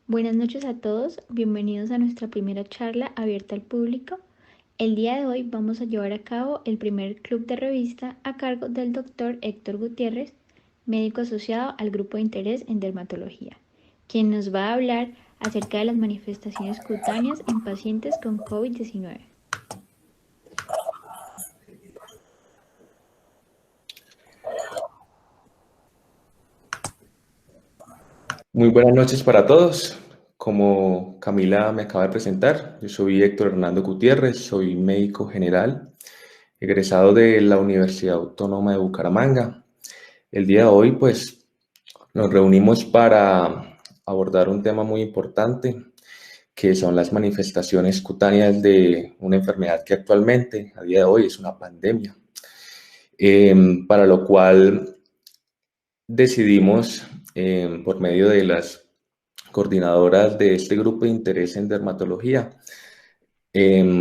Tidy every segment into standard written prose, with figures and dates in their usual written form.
Buenas noches a todos, bienvenidos a nuestra primera charla abierta al público. El día de hoy vamos a llevar a cabo el primer club de revista a cargo del doctor Héctor Gutiérrez, médico asociado al grupo de interés en dermatología, quien nos va a hablar acerca de las manifestaciones cutáneas en pacientes con COVID-19. Muy buenas noches para todos. Como Camila me acaba de presentar, yo soy Héctor Hernando Gutiérrez, soy médico general, egresado de la Universidad Autónoma de Bucaramanga. El día de hoy, pues, nos reunimos para abordar un tema muy importante, que son las manifestaciones cutáneas de una enfermedad que actualmente, a día de hoy, es una pandemia. Para lo cual decidimos, por medio de las coordinadoras de este grupo de interés en dermatología,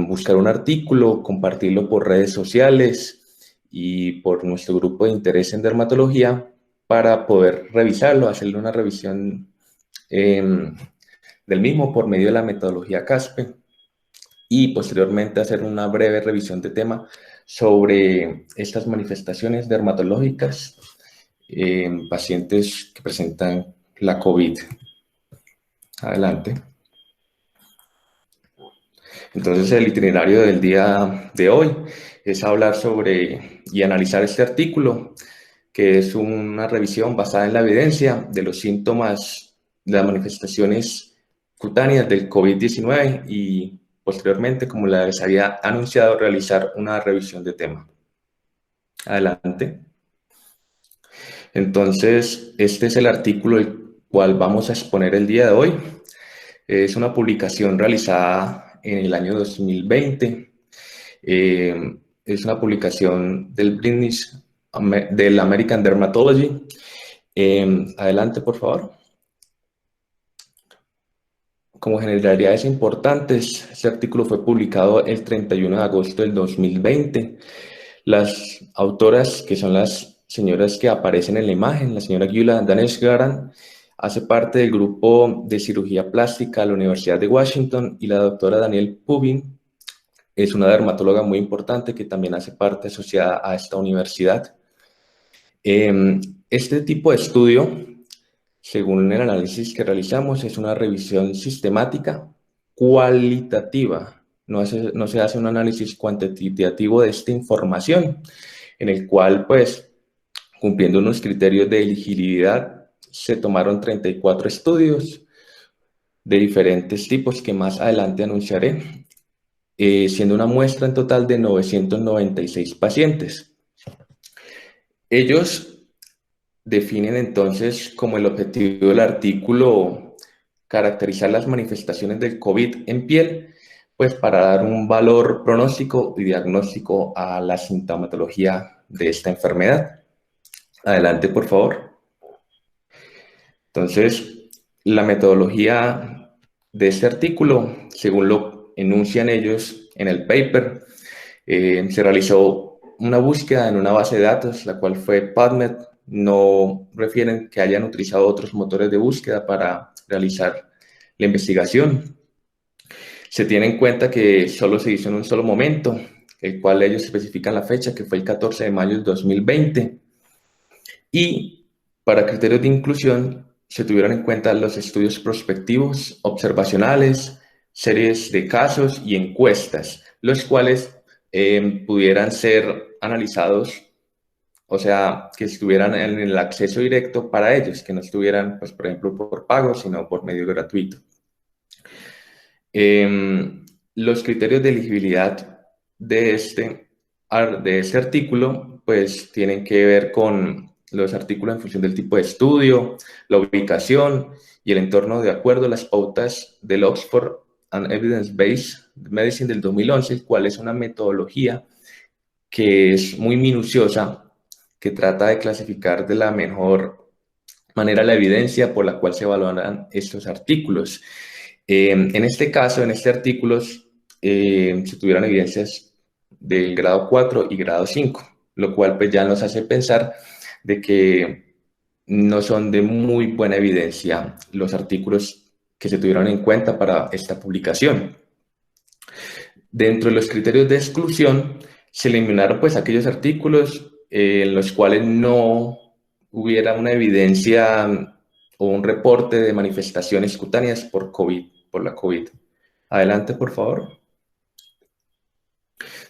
buscar un artículo, compartirlo por redes sociales y por nuestro grupo de interés en dermatología para poder revisarlo, hacerle una revisión del mismo por medio de la metodología CASPE y posteriormente hacer una breve revisión de tema sobre estas manifestaciones dermatológicas en pacientes que presentan la COVID. Adelante. Entonces, el itinerario del día de hoy es hablar sobre y analizar este artículo, que es una revisión basada en la evidencia de los síntomas de las manifestaciones cutáneas del COVID-19 y posteriormente, como les había anunciado, realizar una revisión de tema. Adelante. Entonces, este es el artículo el cual vamos a exponer el día de hoy. Es una publicación realizada en el año 2020. Es una publicación del del American Dermatology. Adelante, por favor. Como generalidades importantes, este artículo fue publicado el 31 de agosto del 2020. Las autoras, que son las señoras que aparecen en la imagen, la señora Gyula Daneshgaran, hace parte del grupo de cirugía plástica de la Universidad de Washington, y la doctora Danielle Pubin es una dermatóloga muy importante que también hace parte asociada a esta universidad. Este tipo de estudio, según el análisis que realizamos, es una revisión sistemática cualitativa. No se hace un análisis cuantitativo de esta información, en el cual, pues, cumpliendo unos criterios de elegibilidad, se tomaron 34 estudios de diferentes tipos que más adelante anunciaré, siendo una muestra en total de 996 pacientes. Ellos definen entonces como el objetivo del artículo caracterizar las manifestaciones del COVID en piel, pues para dar un valor pronóstico y diagnóstico a la sintomatología de esta enfermedad. Adelante, por favor. Entonces, la metodología de este artículo, según lo enuncian ellos en el paper, se realizó una búsqueda en una base de datos, la cual fue PubMed. No refieren que hayan utilizado otros motores de búsqueda para realizar la investigación. Se tiene en cuenta que solo se hizo en un solo momento, el cual ellos especifican la fecha, que fue el 14 de mayo del 2020. Y para criterios de inclusión, se tuvieron en cuenta los estudios prospectivos, observacionales, series de casos y encuestas, los cuales pudieran ser analizados, o sea, que estuvieran en el acceso directo para ellos, que no estuvieran, pues, por ejemplo, por pago, sino por medio gratuito. Los criterios de elegibilidad de este artículo, pues, tienen que ver con los artículos en función del tipo de estudio, la ubicación y el entorno, de acuerdo a las pautas del Oxford and Evidence-Based Medicine del 2011, el cual es una metodología que es muy minuciosa, que trata de clasificar de la mejor manera la evidencia por la cual se evaluarán estos artículos. En este caso, en este artículo, se tuvieron evidencias del grado 4 y grado 5, lo cual pues ya nos hace pensar de que no son de muy buena evidencia los artículos que se tuvieron en cuenta para esta publicación. Dentro de los criterios de exclusión, se eliminaron pues aquellos artículos en los cuales no hubiera una evidencia o un reporte de manifestaciones cutáneas por COVID, por la COVID. Adelante, por favor.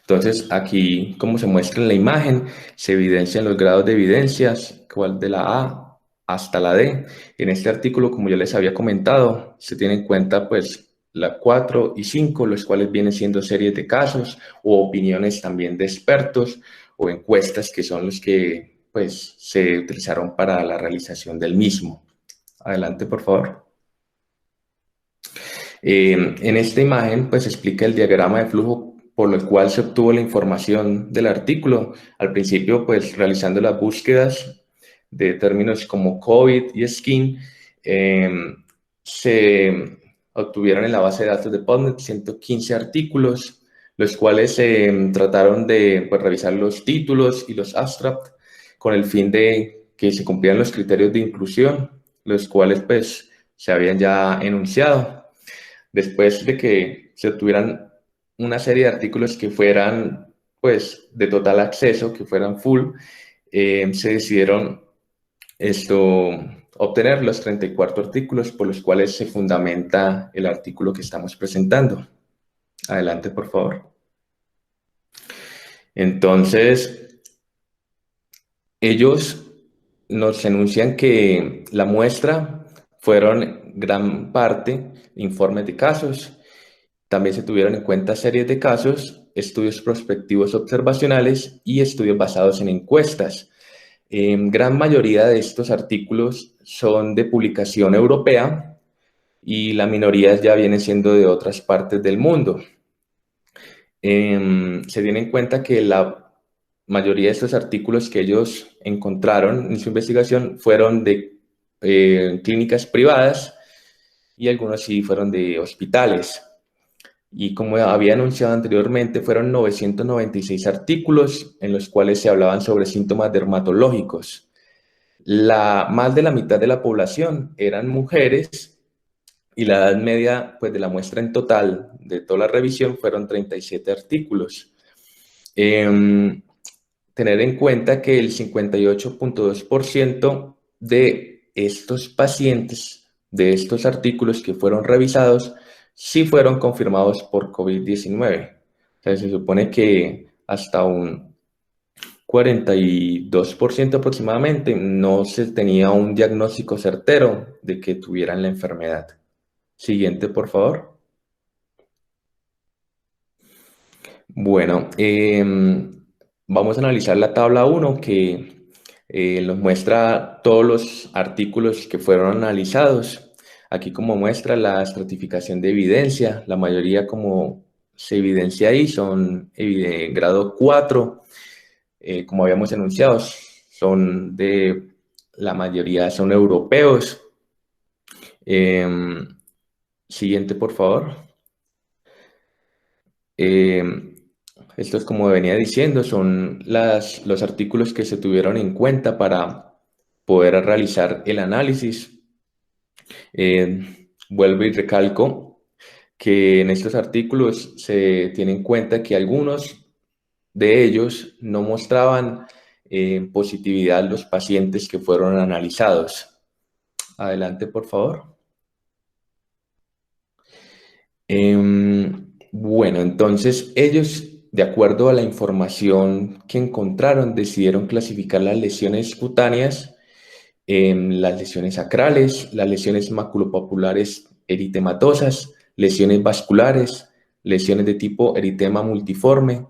Entonces, aquí, como se muestra en la imagen, se evidencian los grados de evidencias, cual de la A hasta la D. En este artículo, como yo les había comentado, se tiene en cuenta pues la 4 y 5, los cuales vienen siendo series de casos o opiniones también de expertos o encuestas que son los que pues se utilizaron para la realización del mismo. Adelante, por favor. En esta imagen, pues explica el diagrama de flujo por el cual se obtuvo la información del artículo. Al principio, pues realizando las búsquedas de términos como COVID y skin, se obtuvieron en la base de datos de PubMed 115 artículos, los cuales trataron de pues, revisar los títulos y los abstracts con el fin de que se cumplieran los criterios de inclusión, los cuales pues se habían ya enunciado. Después de que se obtuvieran una serie de artículos que fueran pues de total acceso, que fueran full, se decidieron obtener los 34 artículos por los cuales se fundamenta el artículo que estamos presentando. Adelante, por favor. Entonces, ellos nos enuncian que la muestra fueron gran parte informes de casos. También se tuvieron en cuenta series de casos, estudios prospectivos observacionales y estudios basados en encuestas. Gran mayoría de estos artículos son de publicación europea y la minoría ya vienen siendo de otras partes del mundo. Se tiene en cuenta que la mayoría de estos artículos que ellos encontraron en su investigación fueron de clínicas privadas y algunos sí fueron de hospitales. Y como había anunciado anteriormente, fueron 996 artículos en los cuales se hablaban sobre síntomas dermatológicos. Más de la mitad de la población eran mujeres y la edad media pues, de la muestra en total de toda la revisión fueron 37 artículos. Tener en cuenta que el 58.2% de estos pacientes, de estos artículos que fueron revisados, sí fueron confirmados por COVID-19. O sea, se supone que hasta un 42% aproximadamente no se tenía un diagnóstico certero de que tuvieran la enfermedad. Siguiente, por favor. Bueno, vamos a analizar la tabla 1 que nos muestra todos los artículos que fueron analizados. Aquí como muestra la estratificación de evidencia, la mayoría como se evidencia ahí son de grado 4, como habíamos anunciado, la mayoría son europeos. Siguiente, por favor. Esto es como venía diciendo, son los artículos que se tuvieron en cuenta para poder realizar el análisis. Vuelvo y recalco que en estos artículos se tiene en cuenta que algunos de ellos no mostraban positividad los pacientes que fueron analizados. Adelante, por favor. Bueno, entonces ellos, de acuerdo a la información que encontraron, decidieron clasificar las lesiones cutáneas, las lesiones sacrales, las lesiones maculopapulares eritematosas, lesiones vasculares, lesiones de tipo eritema multiforme,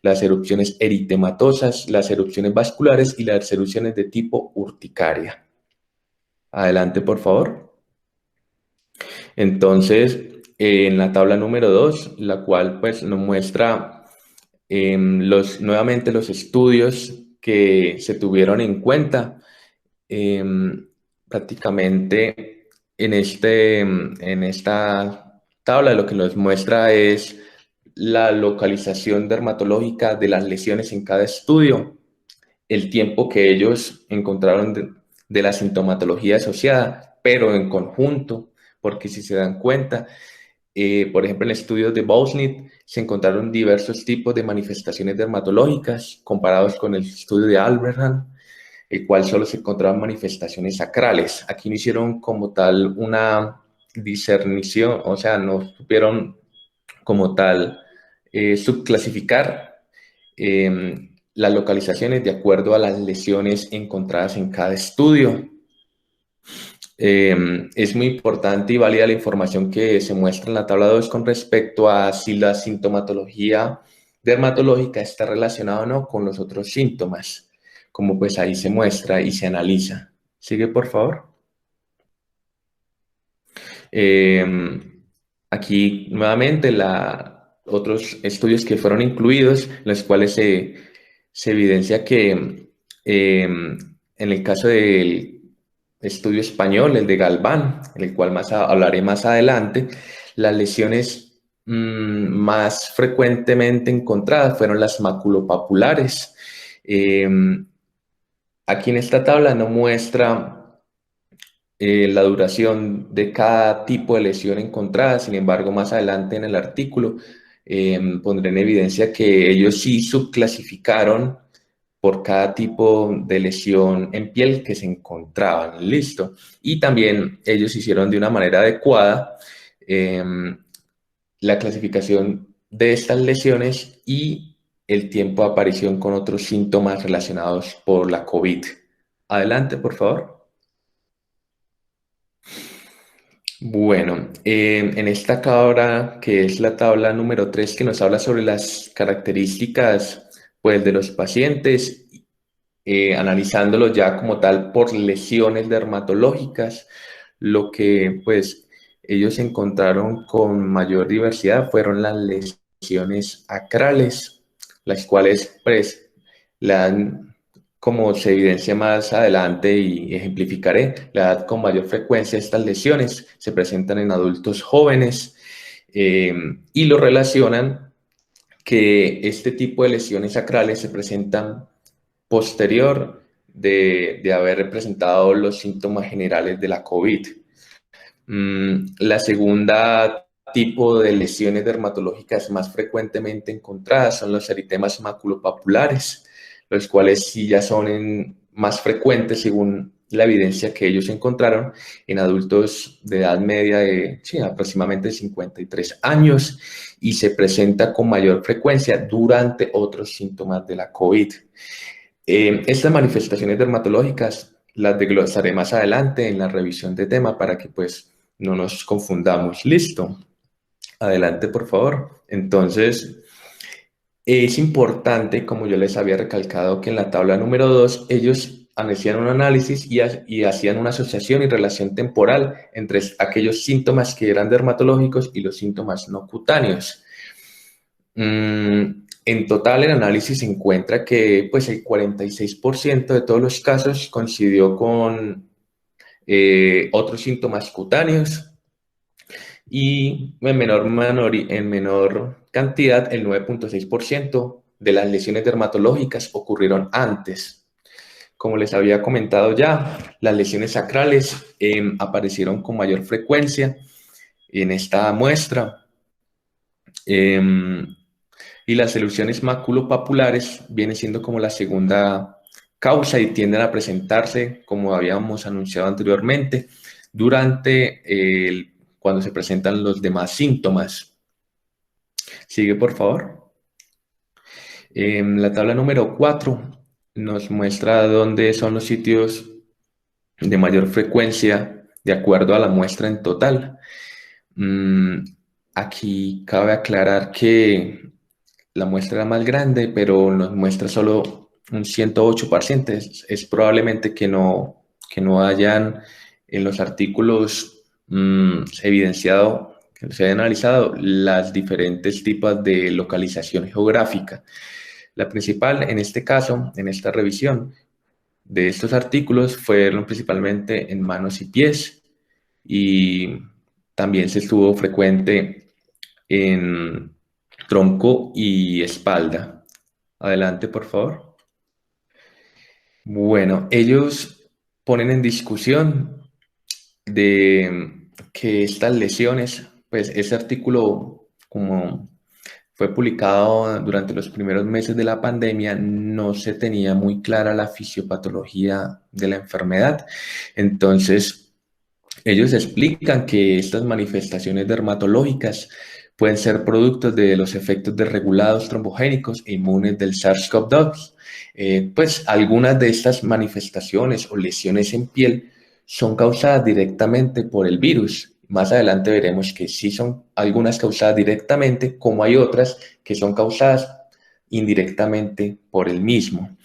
las erupciones eritematosas, las erupciones vasculares y las erupciones de tipo urticaria. Adelante, por favor. Entonces, en la tabla número 2, la cual pues nos muestra nuevamente los estudios que se tuvieron en cuenta, prácticamente en esta tabla lo que nos muestra es la localización dermatológica de las lesiones en cada estudio, el tiempo que ellos encontraron de la sintomatología asociada, pero en conjunto, porque si se dan cuenta, por ejemplo, en estudios de Bosnit se encontraron diversos tipos de manifestaciones dermatológicas comparados con el estudio de Alberham, el cual solo se encontraban manifestaciones sacrales. Aquí no hicieron como tal una discernición, o sea, no supieron como tal subclasificar las localizaciones de acuerdo a las lesiones encontradas en cada estudio. Es muy importante y válida la información que se muestra en la tabla 2 con respecto a si la sintomatología dermatológica está relacionada o no con los otros síntomas, como pues ahí se muestra y se analiza. Sigue, por favor. Aquí nuevamente otros estudios que fueron incluidos, en los cuales se evidencia que en el caso del estudio español, el de Galván, en el cual hablaré más adelante, las lesiones más frecuentemente encontradas fueron las maculopapulares. Aquí en esta tabla no muestra la duración de cada tipo de lesión encontrada. Sin embargo, más adelante en el artículo pondré en evidencia que ellos sí subclasificaron por cada tipo de lesión en piel que se encontraban. Listo. Y también ellos hicieron de una manera adecuada la clasificación de estas lesiones y el tiempo de aparición con otros síntomas relacionados por la COVID. Adelante, por favor. Bueno, en esta tabla, que es la tabla número 3, que nos habla sobre las características pues, de los pacientes, analizándolos ya como tal por lesiones dermatológicas, lo que pues ellos encontraron con mayor diversidad fueron las lesiones acrales, las cuales pues la dan, como se evidencia más adelante y ejemplificaré, la edad con mayor frecuencia de estas lesiones se presentan en adultos jóvenes y lo relacionan que este tipo de lesiones sacrales se presentan posterior de haber presentado los síntomas generales de la COVID. La segunda tipo de lesiones dermatológicas más frecuentemente encontradas son los eritemas maculopapulares, los cuales sí ya son más frecuentes según la evidencia que ellos encontraron en adultos de edad media de aproximadamente 53 años y se presenta con mayor frecuencia durante otros síntomas de la COVID. Estas manifestaciones dermatológicas las desglosaré más adelante en la revisión de tema para que pues no nos confundamos. Listo. Adelante, por favor. Entonces, es importante, como yo les había recalcado, que en la tabla número 2 ellos hacían un análisis y hacían una asociación y relación temporal entre aquellos síntomas que eran dermatológicos y los síntomas no cutáneos. En total, el análisis encuentra que pues, el 46% de todos los casos coincidió con otros síntomas cutáneos y en menor cantidad, el 9.6% de las lesiones dermatológicas ocurrieron antes. Como les había comentado ya, las lesiones sacrales aparecieron con mayor frecuencia en esta muestra. Y las erupciones maculopapulares vienen siendo como la segunda causa y tienden a presentarse, como habíamos anunciado anteriormente, cuando se presentan los demás síntomas. Sigue, por favor. La tabla número 4 nos muestra dónde son los sitios de mayor frecuencia de acuerdo a la muestra en total. Aquí cabe aclarar que la muestra era más grande, pero nos muestra solo un 108 pacientes. Es probablemente que no hayan en los artículos evidenciado, que se hayan analizado las diferentes tipos de localización geográfica. La principal, en este caso, en esta revisión de estos artículos, fueron principalmente en manos y pies, y también se estuvo frecuente en tronco y espalda. Adelante, por favor. Bueno, ellos ponen en discusión que estas lesiones, pues ese artículo, como fue publicado durante los primeros meses de la pandemia, no se tenía muy clara la fisiopatología de la enfermedad. Entonces, ellos explican que estas manifestaciones dermatológicas pueden ser productos de los efectos desregulados trombogénicos e inmunes del SARS-CoV-2. Pues algunas de estas manifestaciones o lesiones en piel son causadas directamente por el virus. Más adelante veremos que sí son algunas causadas directamente, como hay otras que son causadas indirectamente por el mismo.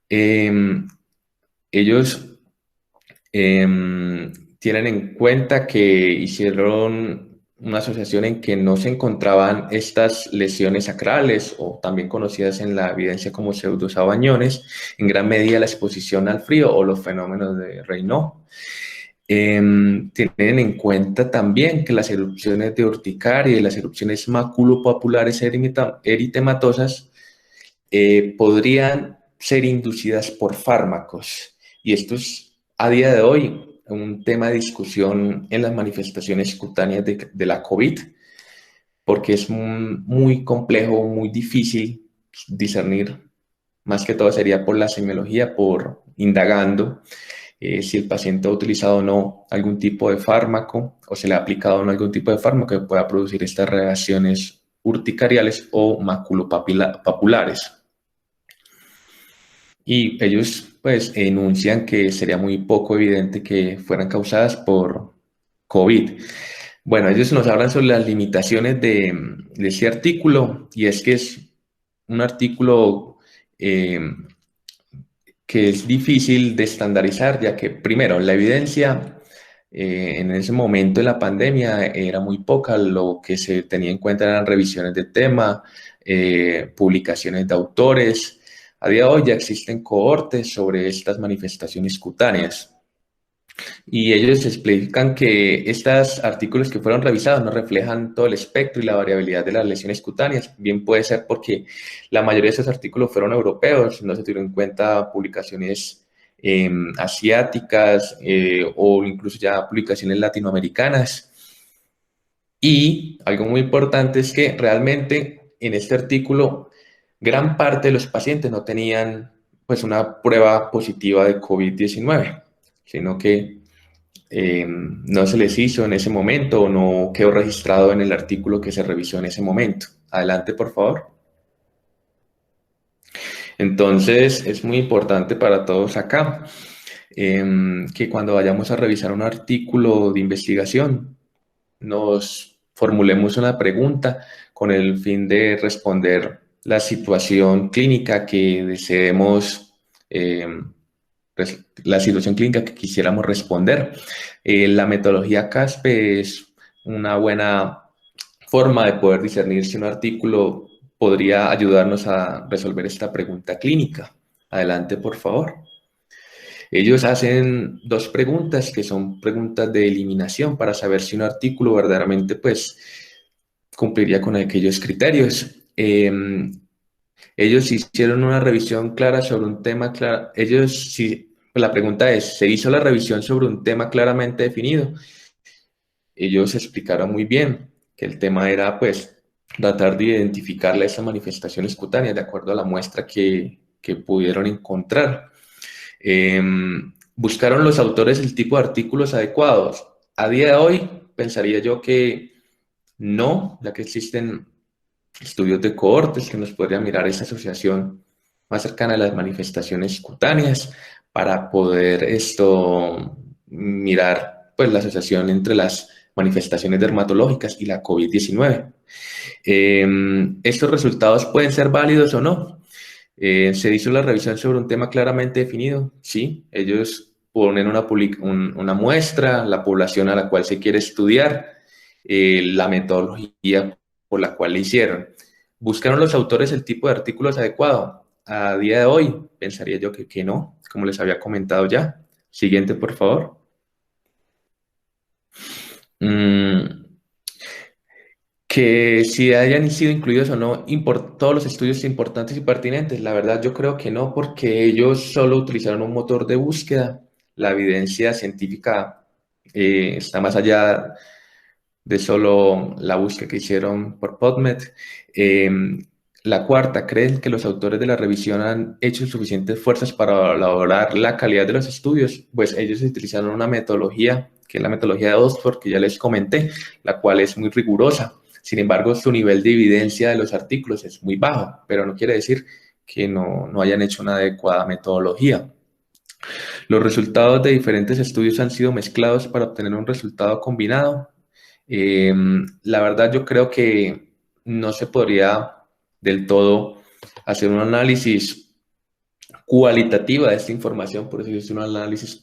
Ellos tienen en cuenta que hicieron una asociación en que no se encontraban estas lesiones acrales, o también conocidas en la evidencia como pseudosabañones, en gran medida la exposición al frío o los fenómenos de Raynaud. Tienen en cuenta también que las erupciones de urticaria y las erupciones maculopapulares eritematosas podrían ser inducidas por fármacos. Y esto es a día de hoy un tema de discusión en las manifestaciones cutáneas de la COVID, porque es muy complejo, muy difícil discernir. Más que todo sería por la semiología, por indagando si el paciente ha utilizado o no algún tipo de fármaco o se le ha aplicado o no algún tipo de fármaco que pueda producir estas reacciones urticariales o maculopapulares. Y ellos pues enuncian que sería muy poco evidente que fueran causadas por COVID. Bueno, ellos nos hablan sobre las limitaciones de ese artículo, y es que es un artículo que es difícil de estandarizar, ya que primero la evidencia en ese momento de la pandemia era muy poca. Lo que se tenía en cuenta eran revisiones de tema, publicaciones de autores. A día de hoy ya existen cohortes sobre estas manifestaciones cutáneas, y ellos explican que estos artículos que fueron revisados no reflejan todo el espectro y la variabilidad de las lesiones cutáneas. Bien puede ser porque la mayoría de esos artículos fueron europeos, no se tuvieron en cuenta publicaciones asiáticas o incluso ya publicaciones latinoamericanas. Y algo muy importante es que realmente en este artículo gran parte de los pacientes no tenían pues una prueba positiva de COVID-19, sino que no se les hizo en ese momento o no quedó registrado en el artículo que se revisó en ese momento. Adelante, por favor. Entonces, es muy importante para todos acá que cuando vayamos a revisar un artículo de investigación, nos formulemos una pregunta con el fin de responder la situación clínica que deseemos, la situación clínica que quisiéramos responder. La metodología CASPE es una buena forma de poder discernir si un artículo podría ayudarnos a resolver esta pregunta clínica. Adelante, por favor. Ellos hacen dos preguntas que son preguntas de eliminación para saber si un artículo verdaderamente pues cumpliría con aquellos criterios. Ellos hicieron una revisión clara sobre un tema claro. Ellos sí, la pregunta es, ¿se hizo la revisión sobre un tema claramente definido? Ellos explicaron muy bien que el tema era pues tratar de identificar esas manifestaciones cutáneas de acuerdo a la muestra que pudieron encontrar. Buscaron los autores el tipo de artículos adecuados. A día de hoy, pensaría yo que no, ya que existen estudios de cohortes que nos podrían mirar esa asociación más cercana a las manifestaciones cutáneas para poder mirar pues la asociación entre las manifestaciones dermatológicas y la COVID-19. Estos resultados pueden ser válidos o no. ¿Se hizo la revisión sobre un tema claramente definido? Sí, ellos ponen una muestra, la población a la cual se quiere estudiar, la metodología por la cual le hicieron. ¿Buscaron los autores el tipo de artículos adecuado? A día de hoy, pensaría yo que no, como les había comentado ya. Siguiente, por favor. Que si hayan sido incluidos o no todos los estudios importantes y pertinentes, la verdad yo creo que no, porque ellos solo utilizaron un motor de búsqueda. La evidencia científica está más allá de solo la búsqueda que hicieron por PubMed. La cuarta, ¿creen que los autores de la revisión han hecho suficientes fuerzas para elaborar la calidad de los estudios? Pues ellos utilizaron una metodología, que es la metodología de Oxford, que ya les comenté, la cual es muy rigurosa. Sin embargo, su nivel de evidencia de los artículos es muy bajo, pero no quiere decir que no hayan hecho una adecuada metodología. Los resultados de diferentes estudios han sido mezclados para obtener un resultado combinado. La verdad, yo creo que no se podría del todo hacer un análisis cualitativo de esta información, por eso es un análisis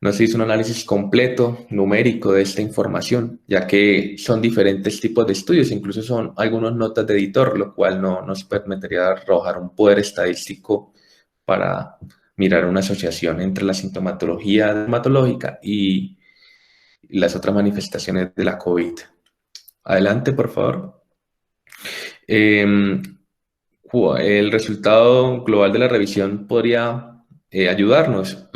no se hizo un análisis completo, numérico de esta información, ya que son diferentes tipos de estudios, incluso son algunas notas de editor, lo cual no nos permitiría arrojar un poder estadístico para mirar una asociación entre la sintomatología dermatológica y las otras manifestaciones de la COVID. Adelante, por favor. El resultado global de la revisión podría ayudarnos.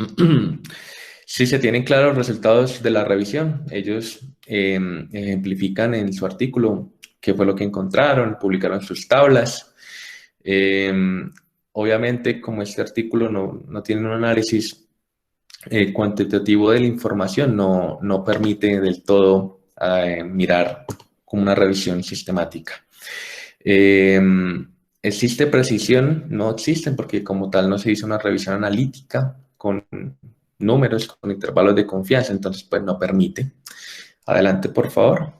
Si se tienen claros los resultados de la revisión, ellos ejemplifican en su artículo qué fue lo que encontraron, publicaron sus tablas. Obviamente, como este artículo no tiene un análisis cuantitativo de la información, no permite del todo mirar como una revisión sistemática. ¿Existe precisión? No existen porque como tal no se hizo una revisión analítica con números, con intervalos de confianza, entonces pues no permite. Adelante, por favor.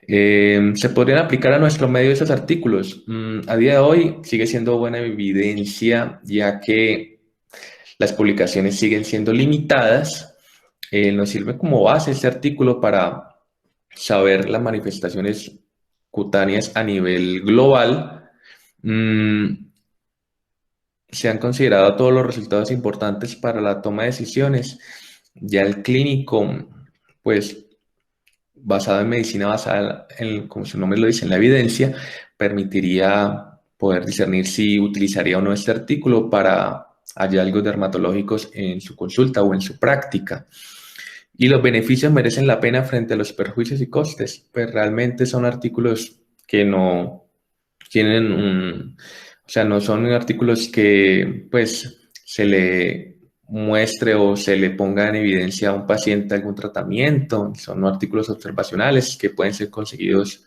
¿Se podrían aplicar a nuestro medio esos artículos? A día de hoy sigue siendo buena evidencia, ya que las publicaciones siguen siendo limitadas. Nos sirve como base este artículo para saber las manifestaciones cutáneas a nivel global. Se han considerado todos los resultados importantes para la toma de decisiones. Ya el clínico, pues, basado en medicina, basada en, como su nombre lo dice, en la evidencia, permitiría poder discernir si utilizaría o no este artículo para hallazgos dermatológicos en su consulta o en su práctica. Y los beneficios merecen la pena frente a los perjuicios y costes. Pues realmente son artículos que no tienen o sea, no son artículos que pues se le muestre o se le ponga en evidencia a un paciente algún tratamiento, son artículos observacionales que pueden ser conseguidos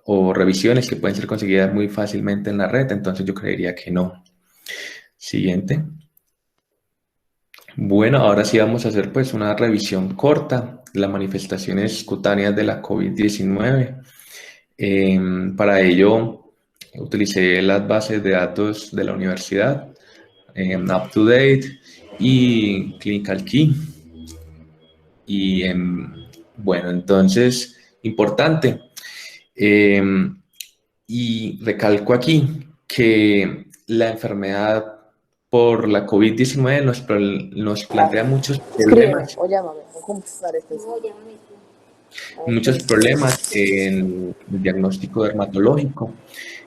o revisiones que pueden ser conseguidas muy fácilmente en la red, entonces yo creería que no. Siguiente. Bueno, ahora sí vamos a hacer pues una revisión corta de las manifestaciones cutáneas de la COVID-19. Para ello utilicé las bases de datos de la universidad, UpToDate y Clinical Key. Y bueno, entonces, importante. Y recalco aquí que la enfermedad por la COVID-19 nos plantea muchos problemas. Muchos problemas en el diagnóstico dermatológico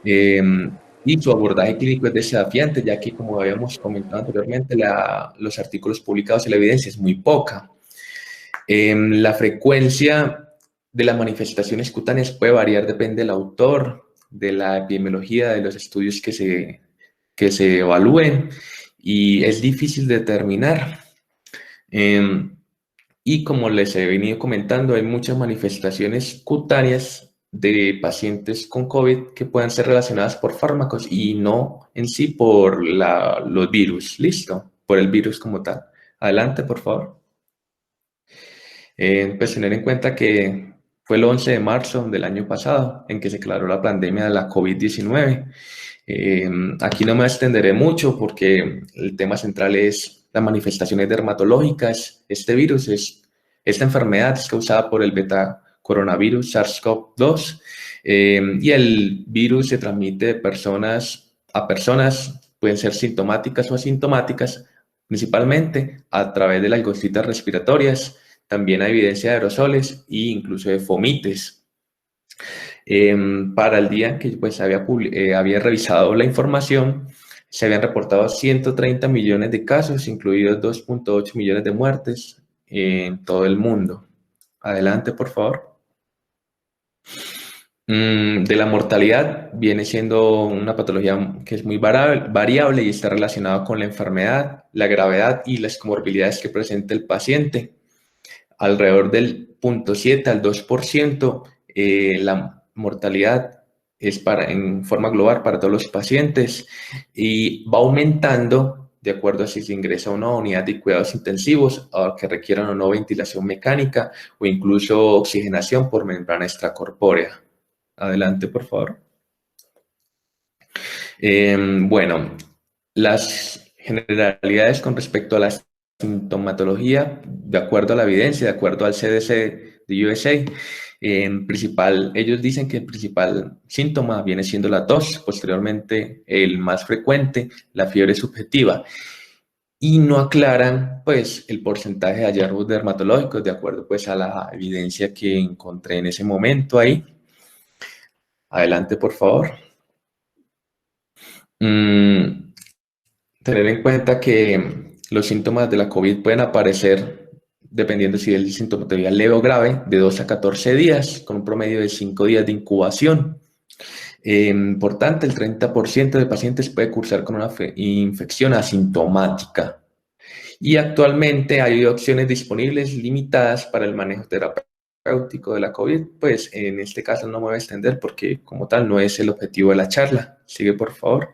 y su abordaje clínico es desafiante, ya que, como habíamos comentado anteriormente, los artículos publicados y la evidencia es muy poca. La frecuencia de las manifestaciones cutáneas puede variar, depende del autor, de la epidemiología, de los estudios que se evalúen, y es difícil determinar. Y como les he venido comentando, hay muchas manifestaciones cutáneas de pacientes con COVID que pueden ser relacionadas por fármacos y no en sí por los virus. ¿Listo? Por el virus como tal. Adelante, por favor. Pues tener en cuenta que fue el 11 de marzo del año pasado en que se declaró la pandemia de la COVID-19. Aquí no me extenderé mucho porque el tema central es las manifestaciones dermatológicas. Esta enfermedad es causada por el beta coronavirus SARS-CoV-2 y el virus se transmite de personas a personas, pueden ser sintomáticas o asintomáticas, principalmente a través de las gotitas respiratorias. También hay evidencia de aerosoles e incluso de fomites. Para el día que pues había revisado la información, se habían reportado 130 millones de casos, incluidos 2.8 millones de muertes en todo el mundo. Adelante, por favor. De la mortalidad viene siendo una patología que es muy variable y está relacionada con la enfermedad, la gravedad y las comorbilidades que presenta el paciente. Alrededor del 0.7 al 2%, la mortalidad es en forma global para todos los pacientes y va aumentando de acuerdo a si se ingresa a una unidad de cuidados intensivos o que requieran o no ventilación mecánica o incluso oxigenación por membrana extracorpórea. Adelante, por favor. Bueno, las generalidades con respecto a la sintomatología, de acuerdo a la evidencia, de acuerdo al CDC de USA, ellos dicen que el principal síntoma viene siendo la tos, posteriormente el más frecuente, la fiebre subjetiva, y no aclaran pues el porcentaje de hallazgos dermatológicos de acuerdo pues a la evidencia que encontré en ese momento ahí. Adelante, por favor. Tener en cuenta que los síntomas de la COVID pueden aparecer, dependiendo si el sintomatología leve o grave, de 2 a 14 días, con un promedio de 5 días de incubación. Importante, el 30% de pacientes puede cursar con una infección asintomática. Y actualmente hay opciones disponibles limitadas para el manejo terapéutico de la COVID. Pues en este caso no me voy a extender porque como tal no es el objetivo de la charla. Sigue, por favor.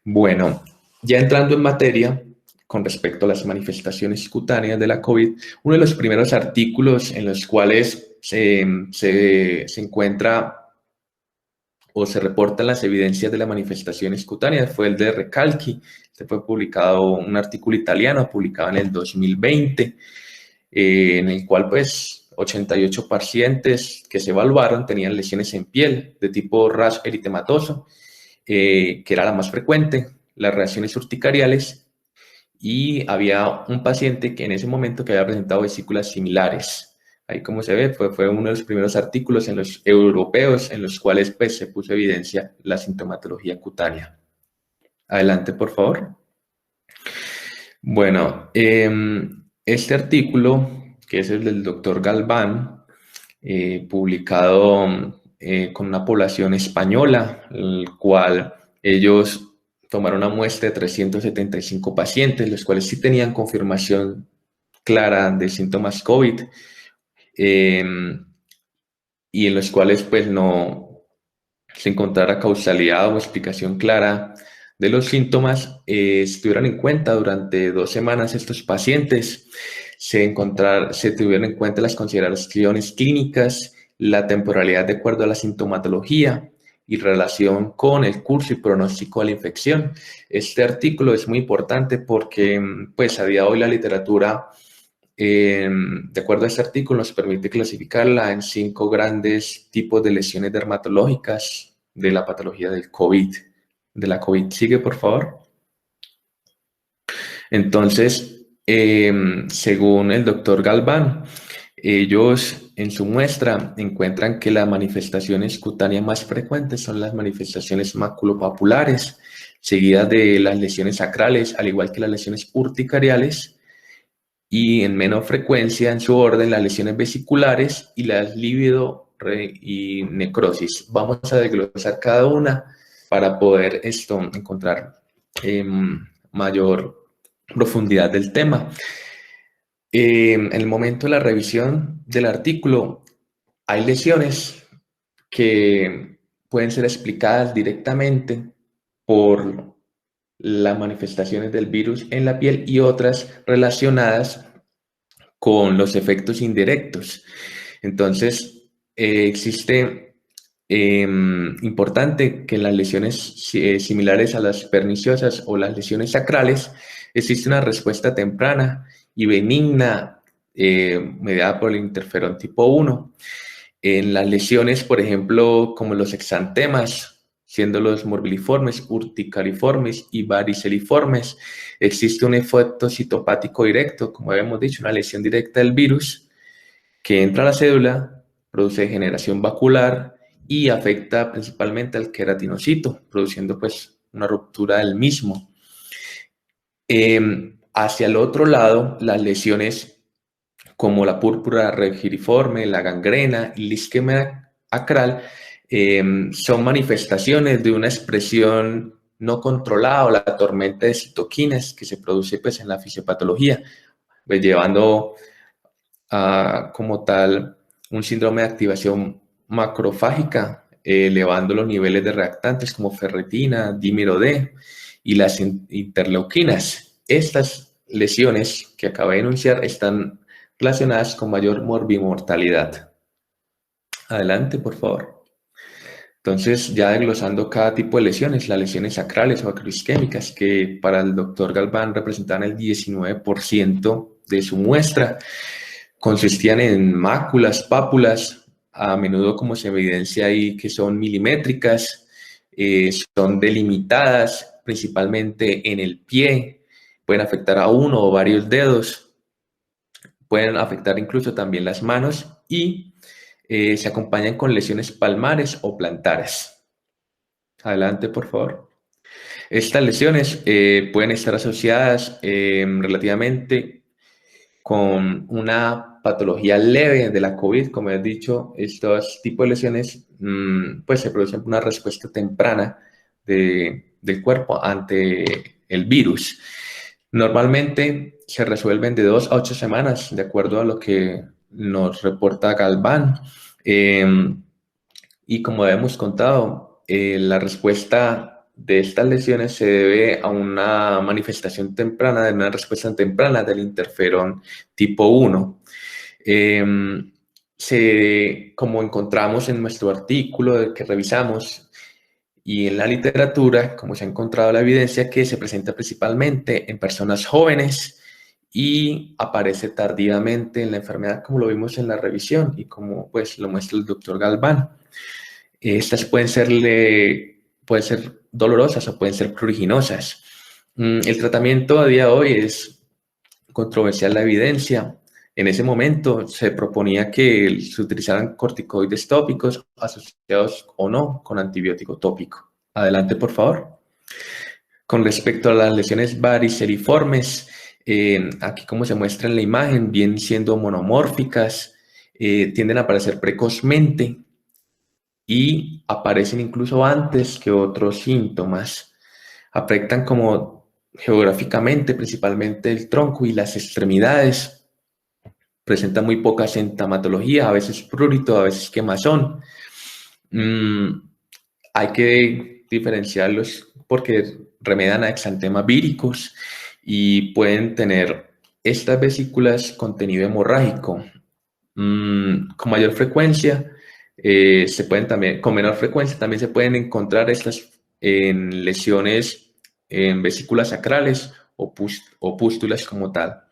Bueno, ya entrando en materia, con respecto a las manifestaciones cutáneas de la COVID, uno de los primeros artículos en los cuales se encuentra o se reportan las evidencias de las manifestaciones cutáneas fue el de Recalchi. Este fue publicado, un artículo italiano publicado en el 2020, en el cual pues 88 pacientes que se evaluaron tenían lesiones en piel de tipo rash eritematoso, que era la más frecuente, las reacciones urticariales, y había un paciente que en ese momento que había presentado vesículas similares. Ahí como se ve, fue uno de los primeros artículos en los europeos en los cuales pues, se puso evidencia la sintomatología cutánea. Adelante, por favor. Bueno, este artículo, que es el del doctor Galván, publicado con una población española, el cual ellos tomaron una muestra de 375 pacientes, los cuales sí tenían confirmación clara de síntomas COVID, y en los cuales pues no se encontrara causalidad o explicación clara de los síntomas. Estuvieron en cuenta durante 2 semanas estos pacientes, se tuvieron en cuenta las consideraciones clínicas, la temporalidad de acuerdo a la sintomatología y relación con el curso y pronóstico de la infección. Este artículo es muy importante porque pues a día de hoy la literatura, de acuerdo a este artículo, nos permite clasificarla en 5 grandes tipos de lesiones dermatológicas de la patología del COVID. De la COVID. Sigue, por favor. Entonces, según el doctor Galván, ellos en su muestra encuentran que las manifestaciones cutáneas más frecuentes son las manifestaciones maculopapulares, seguidas de las lesiones sacrales, al igual que las lesiones urticariales, y en menor frecuencia en su orden las lesiones vesiculares y las lívido y necrosis. Vamos a desglosar cada una para poder encontrar mayor profundidad del tema. En el momento de la revisión del artículo, hay lesiones que pueden ser explicadas directamente por las manifestaciones del virus en la piel y otras relacionadas con los efectos indirectos. Entonces, existe importante que en las lesiones similares a las perniciosas o las lesiones sacrales existe una respuesta temprana y benigna mediada por el interferón tipo 1. En las lesiones, por ejemplo, como los exantemas, siendo los morbilliformes, urticariformes y variceliformes, existe un efecto citopático directo, como habíamos dicho, una lesión directa del virus que entra a la célula, produce degeneración vacular y afecta principalmente al queratinocito, produciendo pues una ruptura del mismo. Hacia el otro lado, las lesiones como la púrpura regiriforme, la gangrena y la isquemia acral son manifestaciones de una expresión no controlada o la tormenta de citoquinas que se produce pues, en la fisiopatología, pues, llevando a como tal un síndrome de activación macrofágica, elevando los niveles de reactantes como ferritina, dímero D y las interleuquinas. Estas lesiones que acabé de enunciar están relacionadas con mayor morbimortalidad. Adelante, por favor. Entonces, ya desglosando cada tipo de lesiones, las lesiones sacrales o acroisquémicas, que para el doctor Galván representaban el 19% de su muestra, consistían en máculas, pápulas, a menudo como se evidencia ahí que son milimétricas, son delimitadas principalmente en el pie, pueden afectar a uno o varios dedos, pueden afectar incluso también las manos y se acompañan con lesiones palmares o plantares. Adelante, por favor. Estas lesiones pueden estar asociadas relativamente con una patología leve de la COVID. Como he dicho, estos tipos de lesiones pues se producen por una respuesta temprana del cuerpo ante el virus. Normalmente se resuelven de 2 a 8 semanas, de acuerdo a lo que nos reporta Galván. Y como hemos contado, la respuesta de estas lesiones se debe a una manifestación temprana, de una respuesta temprana del interferón tipo 1. Como encontramos en nuestro artículo que revisamos y en la literatura, como se ha encontrado la evidencia, que se presenta principalmente en personas jóvenes y aparece tardíamente en la enfermedad, como lo vimos en la revisión y como pues lo muestra el doctor Galván. Estas pueden ser dolorosas o pueden ser pruriginosas. El tratamiento a día de hoy es controversial la evidencia. En ese momento se proponía que se utilizaran corticoides tópicos asociados o no con antibiótico tópico. Adelante, por favor. Con respecto a las lesiones variceliformes, aquí como se muestra en la imagen, vienen siendo monomórficas, tienden a aparecer precozmente y aparecen incluso antes que otros síntomas. Afectan como geográficamente, principalmente el tronco y las extremidades. Presentan muy poca sintomatología, a veces prurito, a veces quemazón. Hay que diferenciarlos porque remedian a exantemas víricos y pueden tener estas vesículas contenido hemorrágico. Con mayor frecuencia, con menor frecuencia también se pueden encontrar estas en lesiones en vesículas sacrales o pústulas como tal.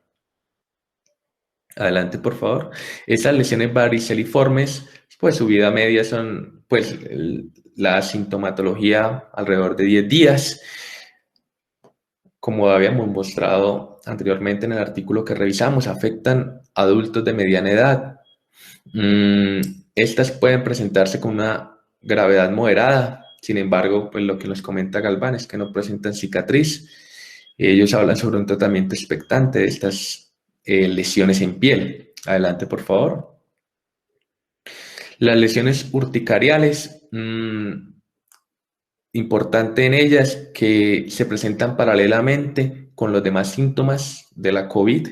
Adelante, por favor. Esas lesiones variceliformes, pues su vida media son, pues, la sintomatología alrededor de 10 días. Como habíamos mostrado anteriormente en el artículo que revisamos, afectan a adultos de mediana edad. Estas pueden presentarse con una gravedad moderada. Sin embargo, pues lo que nos comenta Galván es que no presentan cicatriz. Ellos hablan sobre un tratamiento expectante de estas lesiones en piel. Adelante, por favor. Las lesiones urticariales, importante en ellas que se presentan paralelamente con los demás síntomas de la COVID.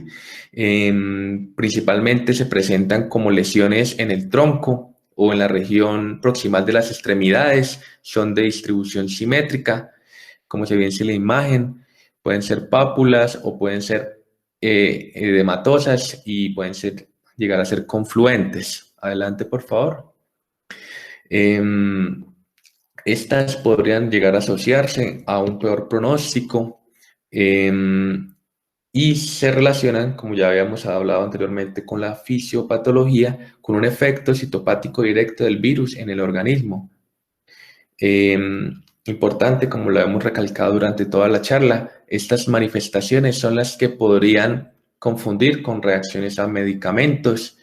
Principalmente se presentan como lesiones en el tronco o en la región proximal de las extremidades. Son de distribución simétrica, como se ve en la imagen. Pueden ser pápulas o pueden ser edematosas y pueden llegar a ser confluentes. Adelante, por favor. Estas podrían llegar a asociarse a un peor pronóstico y se relacionan, como ya habíamos hablado anteriormente, con la fisiopatología, con un efecto citopático directo del virus en el organismo. Importante, como lo hemos recalcado durante toda la charla, estas manifestaciones son las que podrían confundir con reacciones a medicamentos.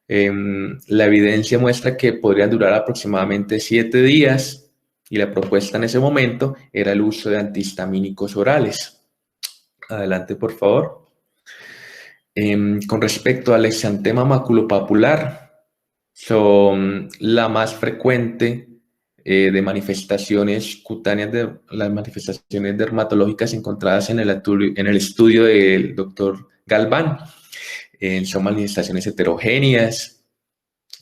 La evidencia muestra que podrían durar aproximadamente 7 días y la propuesta en ese momento era el uso de antihistamínicos orales. Adelante, por favor. Con respecto al exantema maculopapular, son la más frecuente de manifestaciones cutáneas, de las manifestaciones dermatológicas encontradas en el estudio del doctor Galván. Son manifestaciones heterogéneas,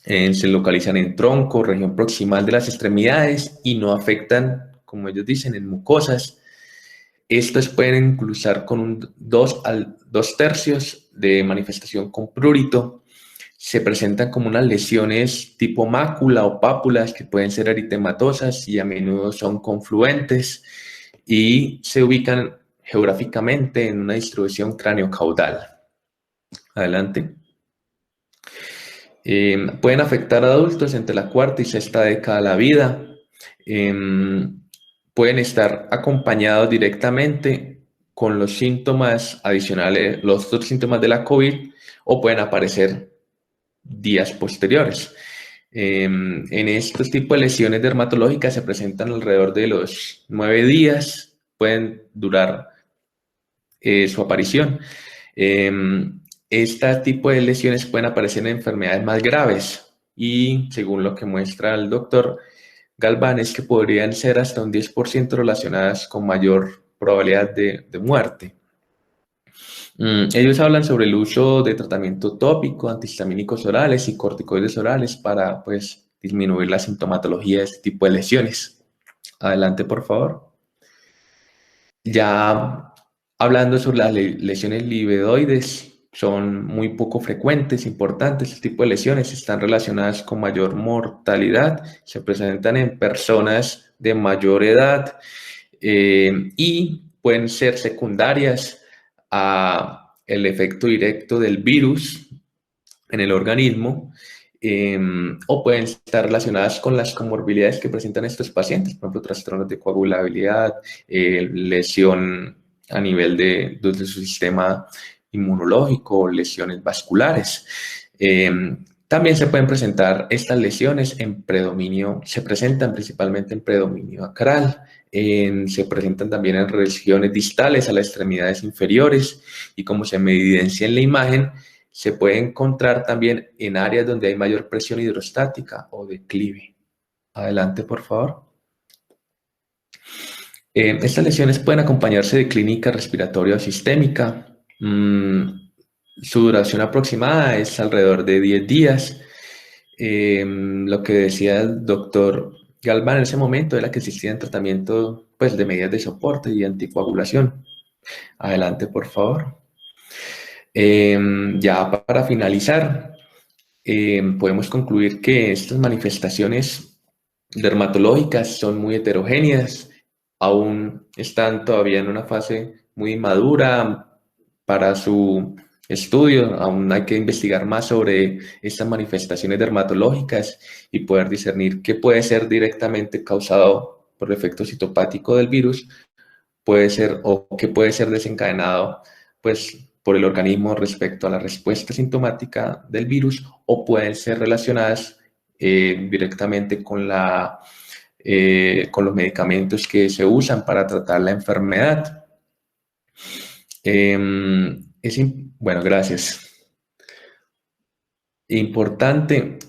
se localizan en tronco, región proximal de las extremidades y no afectan, como ellos dicen, en mucosas. Estos pueden cruzar con un 2 tercios de manifestación con prurito. Se presentan como unas lesiones tipo mácula o pápulas que pueden ser eritematosas y a menudo son confluentes y se ubican geográficamente en una distribución cráneo-caudal. Adelante. Pueden afectar a adultos entre la cuarta y sexta década de la vida. Pueden estar acompañados directamente con los síntomas adicionales, los otros síntomas de la COVID, o pueden aparecer días posteriores. En estos tipos de lesiones dermatológicas se presentan alrededor de los 9 días, pueden durar su aparición. Este tipo de lesiones pueden aparecer en enfermedades más graves y, según lo que muestra el doctor Galván, es que podrían ser hasta un 10% relacionadas con mayor probabilidad de muerte. Ellos hablan sobre el uso de tratamiento tópico, antihistamínicos orales y corticoides orales para, pues, disminuir la sintomatología de este tipo de lesiones. Adelante, por favor. Ya hablando sobre las lesiones livedoides, son muy poco frecuentes, importantes. Este tipo de lesiones están relacionadas con mayor mortalidad, se presentan en personas de mayor edad y pueden ser secundarias a el efecto directo del virus en el organismo, o pueden estar relacionadas con las comorbilidades que presentan estos pacientes, por ejemplo, trastornos de coagulabilidad, lesión a nivel de su sistema inmunológico, lesiones vasculares. También se pueden presentar estas lesiones en predominio, se presentan principalmente en predominio acral, se presentan también en regiones distales a las extremidades inferiores y, como se me evidencia en la imagen, se puede encontrar también en áreas donde hay mayor presión hidrostática o declive. Adelante, por favor. Estas lesiones pueden acompañarse de clínica respiratoria o sistémica. Su duración aproximada es alrededor de 10 días. Lo que decía el doctor Galván en ese momento era que existían tratamientos, pues, de medidas de soporte y anticoagulación. Adelante, por favor. Ya para finalizar, podemos concluir que estas manifestaciones dermatológicas son muy heterogéneas, aún están todavía en una fase muy madura para su estudio, aún hay que investigar más sobre estas manifestaciones dermatológicas y poder discernir qué puede ser directamente causado por el efecto citopático del virus, puede ser, o qué puede ser desencadenado, pues, por el organismo respecto a la respuesta sintomática del virus, o pueden ser relacionadas directamente con los medicamentos que se usan para tratar la enfermedad. Bueno, gracias. Importante,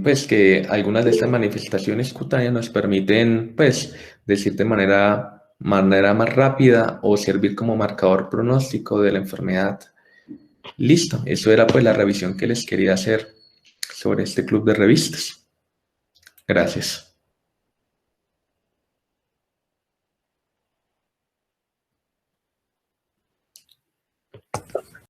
pues, que algunas de estas manifestaciones cutáneas nos permiten, pues, decir de manera más rápida o servir como marcador pronóstico de la enfermedad. Listo, eso era, pues, la revisión que les quería hacer sobre este club de revistas. Gracias.